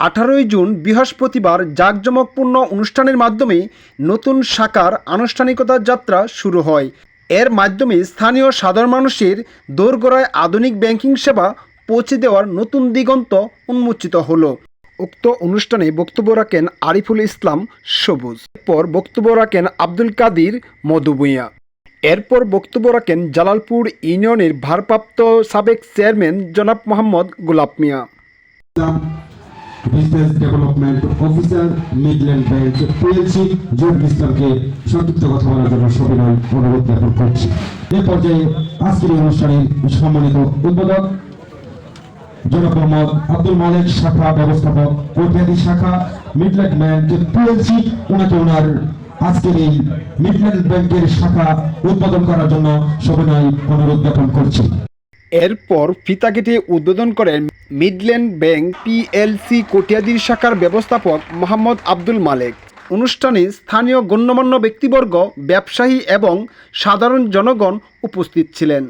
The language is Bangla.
18 জুন বৃহস্পতিবার জাঁকজমকপূর্ণ অনুষ্ঠানের মাধ্যমে নতুন শাখার আনুষ্ঠানিকতা যাত্রা শুরু হয়। এর মাধ্যমে স্থানীয় সাধারণ মানুষের দোরগোড়ায় আধুনিক ব্যাংকিং সেবা পৌঁছে দেওয়ার নতুন দিগন্ত উন্মোচিত হলো। উক্ত অনুষ্ঠানে বক্তব্য রাখেন আরিফুল ইসলাম সবুজ। এরপর বক্তব্য রাখেন আব্দুল কাদির মধুভূঁইয়া। এরপর বক্তব্য রাখেন জালালপুর ইউনিয়নের ভারপ্রাপ্ত সাবেক চেয়ারম্যান জনাব Mohammad Golap Mia. Business development officer Midland Bank PLC Zahurul ইসলামকে সংক্ষিপ্ত কথা বলার জন্য সবিনয় অনুরোধ জ্ঞাপন করছি। এ পর্যায়ে আজকের অনুষ্ঠানের সম্মানিত উদ্বোধক জনাব মোহাম্মদ আব্দুল মালেক, শাখা ব্যবস্থাপক কটিয়াদী শাখা মিডল্যান্ড ব্যাংক পিএলসি, ওনাকে ওনার আজকের এই মিডল্যান্ড ব্যাংকের শাখা উদ্বোধন করার জন্য সবিনয় অনুরোধ জ্ঞাপন করছি। এরপর ফিতা কেটে উদ্বোধন করেন মিডল্যান্ড ব্যাংক পিএলসি কটিয়াদী শাখার ব্যবস্থাপক মোহাম্মদ আব্দুল মালেক। অনুষ্ঠানে স্থানীয় গণ্যমান্য ব্যক্তিবর্গ, ব্যবসায়ী এবং সাধারণ জনগণ উপস্থিত ছিলেন।